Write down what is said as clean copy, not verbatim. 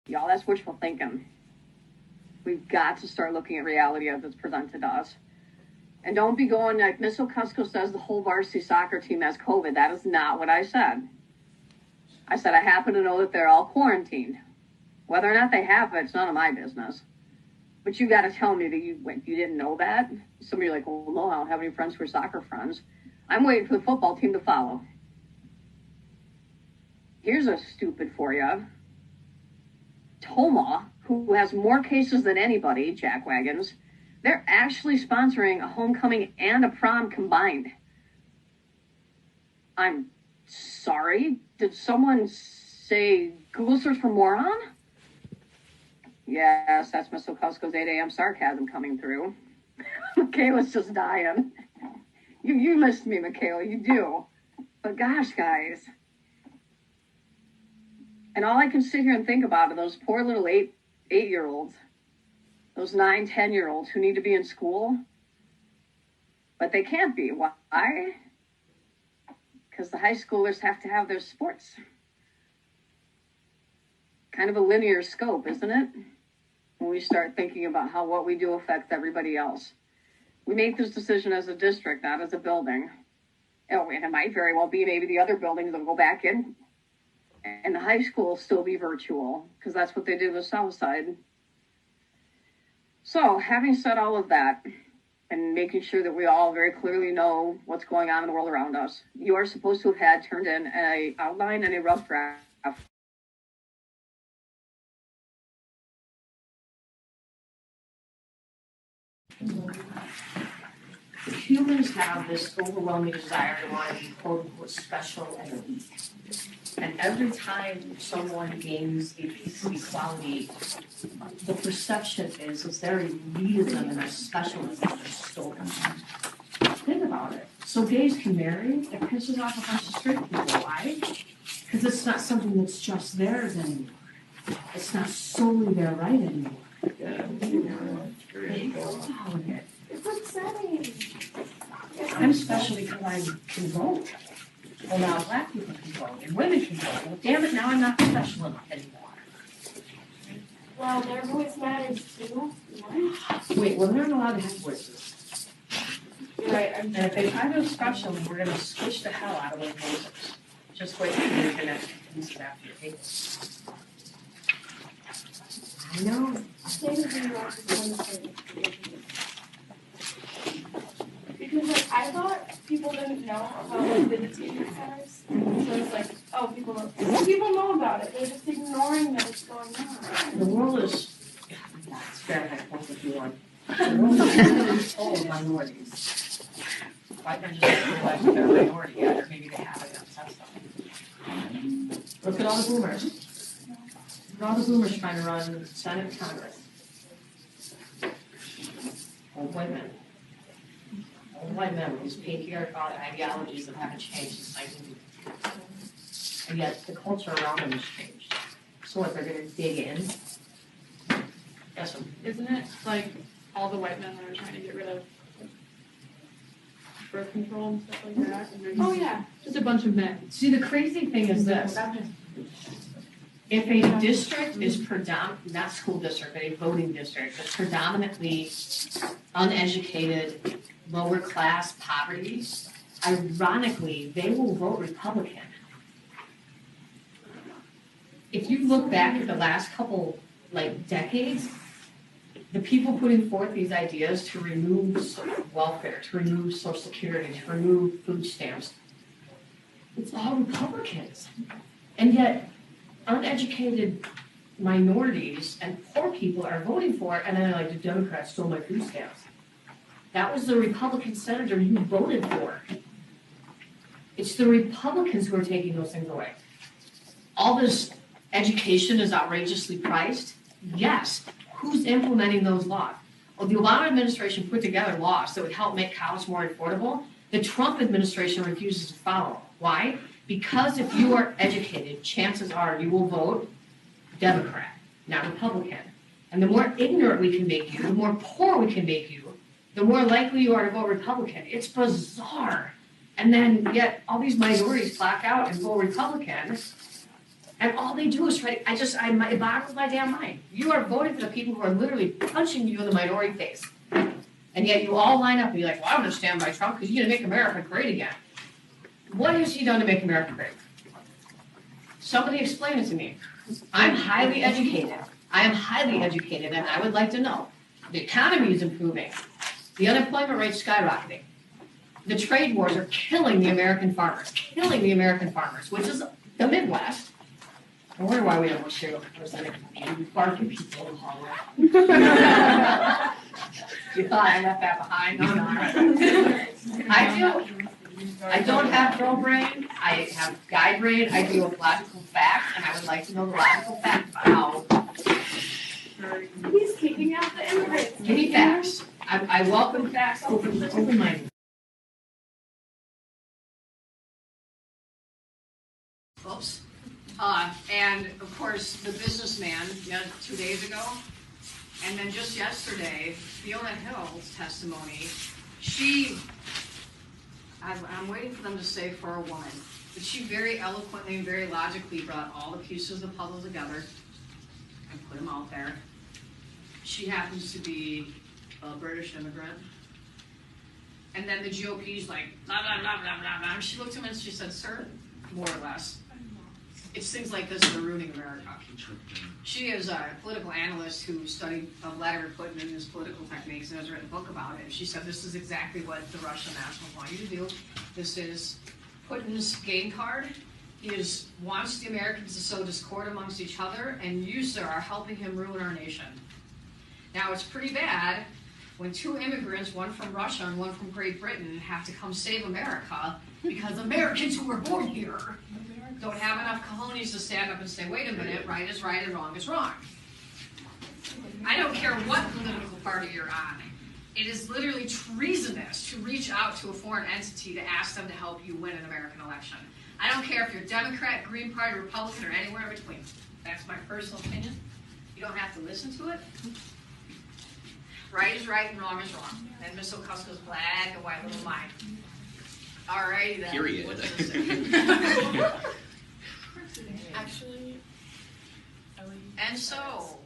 Y'all, that's wishful thinking. We've got to start looking at reality as it's presented to us. And don't be going like Miss Okusko says the whole varsity soccer team has COVID. That is not what I said. I said I happen to know that they're all quarantined. Whether or not they have it, it's none of my business. But you got to tell me that you didn't know that. Some of you are like, well, no, I don't have any friends who are soccer friends. I'm waiting for the football team to follow. Here's a stupid for you. Toma, who has more cases than anybody, jackwagons, they're actually sponsoring a homecoming and a prom combined. I'm sorry? Did someone say Google search for moron? Yes, that's Miss Okusko's 8 a.m. sarcasm coming through. Michaela's just dying. You missed me, Michaela, you do. But gosh, guys. And all I can sit here and think about are those poor little eight-year-olds, those 9, 10-year-olds who need to be in school, but they can't be. Why? Because the high schoolers have to have their sports. Kind of a linear scope, isn't it? When we start thinking about how what we do affects everybody else. We make this decision as a district, not as a building. Oh, and it might very well be maybe the other buildings will go back in and the high school will still be virtual because that's what they did with Southside. So having said all of that and making sure that we all very clearly know what's going on in the world around us, you are supposed to have had turned in an outline and a rough draft. Humans have this overwhelming desire to want to be quote unquote special and elite. And every time someone gains a piece of equality, the perception is their elitism and their specialism is stolen. Think about it. So gays can marry, it pisses off a bunch of straight people. Why? Because it's not something that's just theirs anymore. It's not solely their right anymore. It's upsetting. I'm special because I can vote. Well, now black people can vote and women can vote. Well, damn it, now I'm not special enough anymore. Well, their voice matters too. Wait, well, they're not allowed to have voices. You're right. And if they try to special, we're going to switch the hell out of those voices. Just wait for the internet to use it after your papers. I know. Because like I thought people didn't know about the detainment centers. So it's like, oh, people know about it. They're just ignoring that it's going on. The world is, it's fair point if you want. The world is full of minorities. Why don't you just realize they're a minority yet, or maybe they haven't done stuff. Look at all the boomers. Look at all the boomers trying to run Senate and Congress. Old white men. Old white men with these patriarchal ideologies that haven't changed since 1950. And yet the culture around them has changed. So what, they're going to dig in? Yes, sir. Isn't it like all the white men that are trying to get rid of birth control and stuff like that? And Oh yeah. Just a bunch of men. See, the crazy thing is this. If a district is not school district, but a voting district, that's predominantly uneducated, lower class poverty, ironically, they will vote Republican. If you look back at the last couple, decades, the people putting forth these ideas to remove welfare, to remove Social Security, to remove food stamps, it's all Republicans. And yet, uneducated minorities and poor people are voting for it, and then the Democrats stole my food stamps. That was the Republican senator you voted for. It's the Republicans who are taking those things away. All this education is outrageously priced. Yes. Who's implementing those laws? Well, the Obama administration put together laws that would help make college more affordable. The Trump administration refuses to follow. Why? Because if you are educated, chances are you will vote Democrat, not Republican. And the more ignorant we can make you, the more poor we can make you, the more likely you are to vote Republican. It's bizarre. And then yet all these minorities black out and vote Republican. And all they do is try to, it boggles my damn mind. You are voting for the people who are literally punching you in the minority face. And yet you all line up and be like, well, I'm going to stand by Trump because he's going to make America great again. What has he done to make America great? Somebody explain it to me. I'm highly educated. I am highly educated, and I would like to know. The economy is improving. The unemployment rate's skyrocketing. The trade wars are killing the American farmers, which is the Midwest. I wonder why we don't want to share representing barbecue people in the hallway. You thought I left that behind? No, no. I don't have girl brain. I have guy brain. I deal with logical facts, and I would like to know the logical facts about how. He's kicking out the immigrants. Give me facts. I welcome facts. Open-minded. Oops. And of course, the businessman, 2 days ago, and then just yesterday, Fiona Hill's testimony, I'm waiting for them to say for a woman, but she very eloquently and very logically brought all the pieces of the puzzle together and put them out there. She happens to be a British immigrant. And then the GOP's like, blah, blah, blah, blah, blah, blah. And she looked at him and she said, sir, more or less, it's things like this that are ruining America. She is a political analyst who studied Vladimir Putin and his political techniques and has written a book about it. She said this is exactly what the Russian nationals want you to do. This is Putin's game card. He wants the Americans to sow discord amongst each other, and you, sir, are helping him ruin our nation. Now, it's pretty bad when two immigrants, one from Russia and one from Great Britain, have to come save America because Americans who were born here don't have enough cojones to stand up and say, wait a minute, right is right and wrong is wrong. I don't care what political party you're on. It is literally treasonous to reach out to a foreign entity to ask them to help you win an American election. I don't care if you're Democrat, Green Party, Republican, or anywhere in between. That's my personal opinion. You don't have to listen to it. Right is right and wrong is wrong. And Miss Okusko's black and white little mind. All righty then. Period. What does it say? Actually, And so,